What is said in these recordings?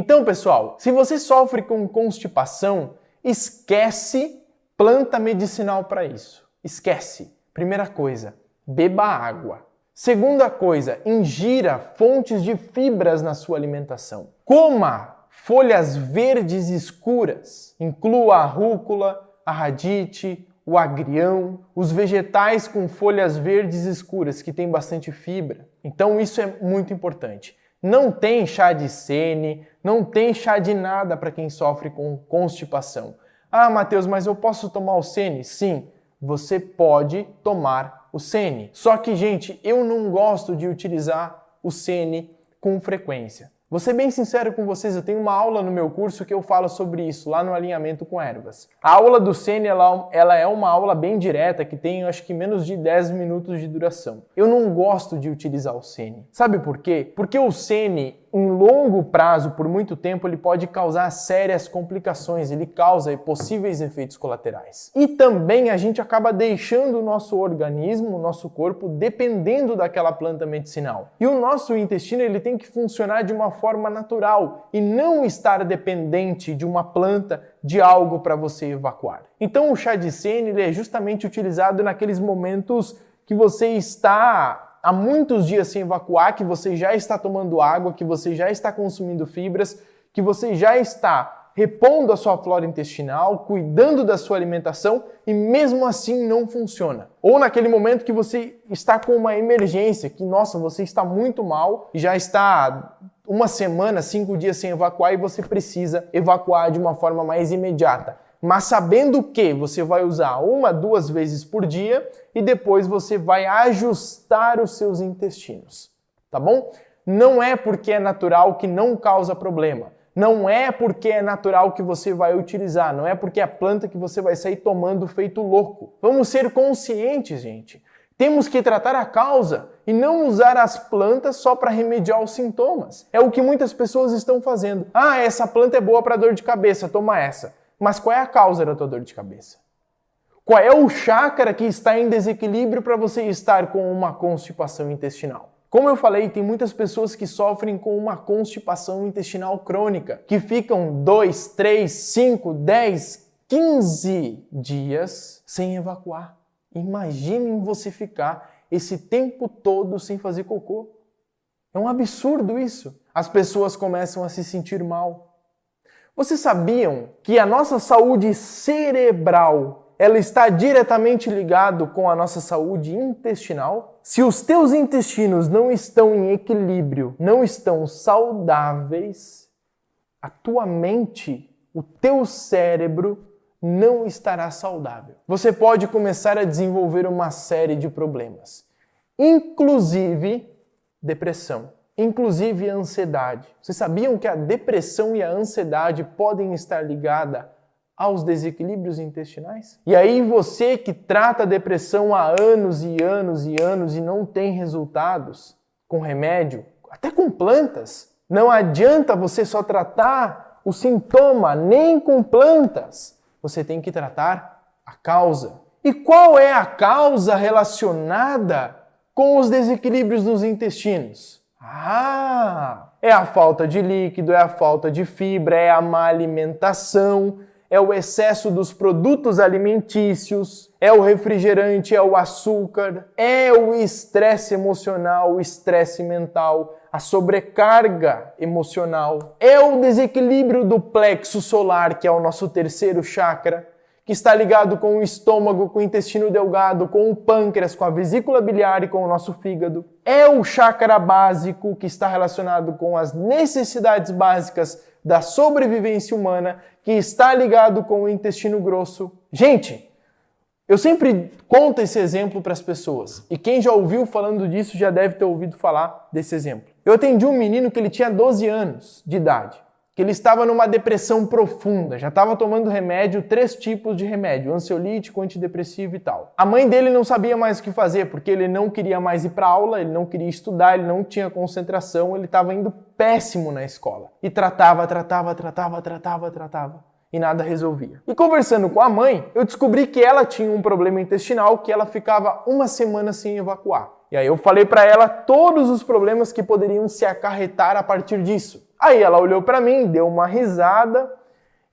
Então, pessoal, se você sofre com constipação, esquece planta medicinal para isso. Esquece. Primeira coisa, beba água. Segunda coisa, ingira fontes de fibras na sua alimentação. Coma folhas verdes escuras. Inclua a rúcula, a radite, o agrião, os vegetais com folhas verdes escuras que têm bastante fibra. Então isso é muito importante. Não tem chá de sene, não tem chá de nada para quem sofre com constipação. Ah, Matheus, mas eu posso tomar o sene? Sim, você pode tomar o sene. Só que, gente, eu não gosto de utilizar o sene com frequência. Vou ser bem sincero com vocês, eu tenho uma aula no meu curso que eu falo sobre isso, lá no Alinhamento com Ervas. A aula do sene, ela é uma aula bem direta, que tem, acho que, menos de 10 minutos de duração. Eu não gosto de utilizar o sene. Sabe por quê? Porque o sene, em longo prazo, por muito tempo, ele pode causar sérias complicações, ele causa possíveis efeitos colaterais. E também a gente acaba deixando o nosso organismo, o nosso corpo, dependendo daquela planta medicinal. E o nosso intestino, ele tem que funcionar de uma forma natural e não estar dependente de uma planta, de algo para você evacuar. Então o chá de sene, ele é justamente utilizado naqueles momentos que você está há muitos dias sem evacuar, que você já está tomando água, que você já está consumindo fibras, que você já está repondo a sua flora intestinal, cuidando da sua alimentação e mesmo assim não funciona. Ou naquele momento que você está com uma emergência, que nossa, você está muito mal e já está uma semana, 5 dias sem evacuar e você precisa evacuar de uma forma mais imediata. Mas sabendo que você vai usar 1, 2 vezes por dia e depois você vai ajustar os seus intestinos, tá bom? Não é porque é natural que não causa problema. Não é porque é natural que você vai utilizar. Não é porque é a planta que você vai sair tomando feito louco. Vamos ser conscientes, gente. Temos que tratar a causa e não usar as plantas só para remediar os sintomas. É o que muitas pessoas estão fazendo. Ah, essa planta é boa para dor de cabeça, toma essa. Mas qual é a causa da tua dor de cabeça? Qual é o chácara que está em desequilíbrio para você estar com uma constipação intestinal? Como eu falei, tem muitas pessoas que sofrem com uma constipação intestinal crônica, que ficam 2, 3, 5, 10, 15 dias sem evacuar. Imaginem você ficar esse tempo todo sem fazer cocô. É um absurdo isso. As pessoas começam a se sentir mal. Vocês sabiam que a nossa saúde cerebral, ela está diretamente ligada com a nossa saúde intestinal? Se os teus intestinos não estão em equilíbrio, não estão saudáveis, a tua mente, o teu cérebro não estará saudável. Você pode começar a desenvolver uma série de problemas, inclusive depressão. Inclusive a ansiedade. Vocês sabiam que a depressão e a ansiedade podem estar ligadas aos desequilíbrios intestinais? E aí você que trata a depressão há anos e anos e anos e não tem resultados com remédio, até com plantas, não adianta você só tratar o sintoma, nem com plantas. Você tem que tratar a causa. E qual é a causa relacionada com os desequilíbrios nos intestinos? É a falta de líquido, é a falta de fibra, é a má alimentação, é o excesso dos produtos alimentícios, é o refrigerante, é o açúcar, é o estresse emocional, o estresse mental, a sobrecarga emocional, é o desequilíbrio do plexo solar, que é o nosso terceiro chakra, que está ligado com o estômago, com o intestino delgado, com o pâncreas, com a vesícula biliar e com o nosso fígado. É o chakra básico, que está relacionado com as necessidades básicas da sobrevivência humana, que está ligado com o intestino grosso. Gente, eu sempre conto esse exemplo para as pessoas. E quem já ouviu falando disso já deve ter ouvido falar desse exemplo. Eu atendi um menino que ele tinha 12 anos de idade. Que ele estava numa depressão profunda, já estava tomando remédio, 3 tipos de remédio, ansiolítico, antidepressivo e tal. A mãe dele não sabia mais o que fazer, porque ele não queria mais ir para aula, ele não queria estudar, ele não tinha concentração, ele estava indo péssimo na escola. E tratava. E nada resolvia. E conversando com a mãe, eu descobri que ela tinha um problema intestinal, que ela ficava 1 semana sem evacuar. E aí eu falei para ela todos os problemas que poderiam se acarretar a partir disso. Aí ela olhou para mim, deu uma risada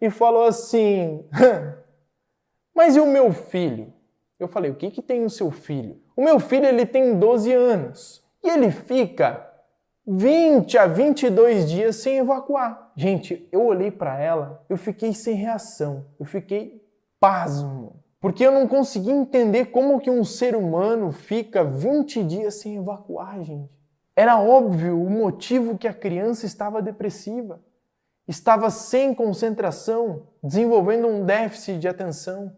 e falou assim: mas e o meu filho? Eu falei: o que tem o seu filho? O meu filho, ele tem 12 anos e ele fica 20 a 22 dias sem evacuar. Gente, eu olhei para ela, eu fiquei sem reação, eu fiquei pasmo, porque eu não consegui entender como que um ser humano fica 20 dias sem evacuar, gente. Era óbvio o motivo que a criança estava depressiva, estava sem concentração, desenvolvendo um déficit de atenção,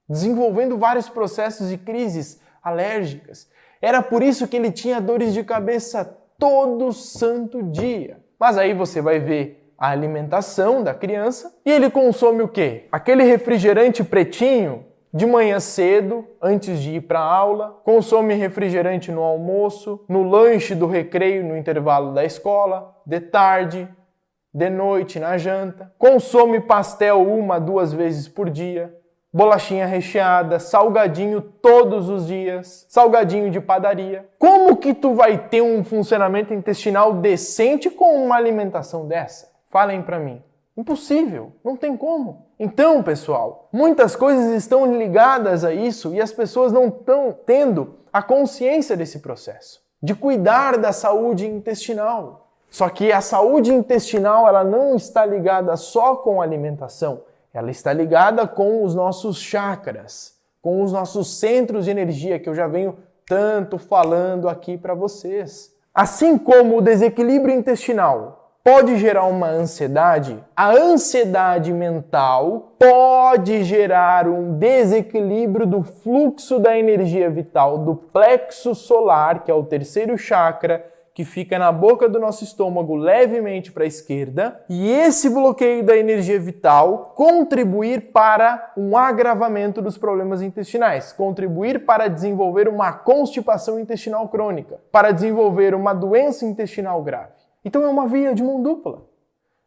desenvolvendo vários processos de crises alérgicas. Era por isso que ele tinha dores de cabeça todo santo dia. Mas aí você vai ver a alimentação da criança e ele consome o quê? Aquele refrigerante pretinho de manhã cedo, antes de ir para a aula, consome refrigerante no almoço, no lanche do recreio, no intervalo da escola, de tarde, de noite na janta, consome pastel 1 a 2 vezes por dia, bolachinha recheada, salgadinho todos os dias, salgadinho de padaria. Como que tu vai ter um funcionamento intestinal decente com uma alimentação dessa? Falem para mim. Impossível, não tem como. Então, pessoal, muitas coisas estão ligadas a isso e as pessoas não estão tendo a consciência desse processo, de cuidar da saúde intestinal. Só que a saúde intestinal, ela não está ligada só com a alimentação. Ela está ligada com os nossos chakras, com os nossos centros de energia que eu já venho tanto falando aqui para vocês. Assim como o desequilíbrio intestinal pode gerar uma ansiedade, a ansiedade mental pode gerar um desequilíbrio do fluxo da energia vital do plexo solar, que é o terceiro chakra, que fica na boca do nosso estômago levemente para a esquerda, e esse bloqueio da energia vital contribuir para um agravamento dos problemas intestinais, contribuir para desenvolver uma constipação intestinal crônica, para desenvolver uma doença intestinal grave. Então é uma via de mão dupla.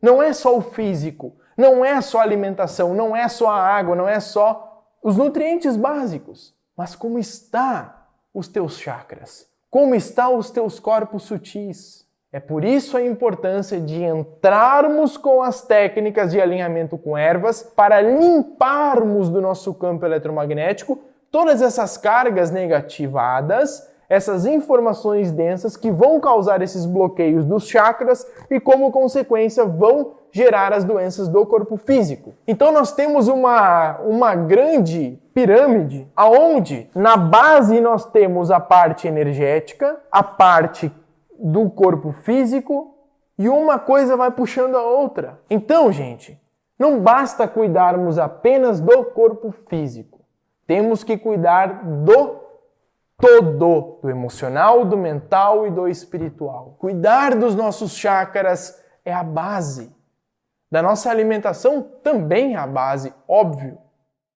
Não é só o físico, não é só a alimentação, não é só a água, não é só os nutrientes básicos, mas como está os teus chakras? Como estão os teus corpos sutis? É por isso a importância de entrarmos com as técnicas de alinhamento com ervas para limparmos do nosso campo eletromagnético todas essas cargas negativadas, essas informações densas que vão causar esses bloqueios dos chakras e, como consequência, vão gerar as doenças do corpo físico. Então nós temos uma grande pirâmide, aonde na base nós temos a parte energética, a parte do corpo físico e uma coisa vai puxando a outra. Então, gente, não basta cuidarmos apenas do corpo físico. Temos que cuidar do todo, do emocional, do mental e do espiritual. Cuidar dos nossos chakras é a base. Da nossa alimentação também é a base, óbvio.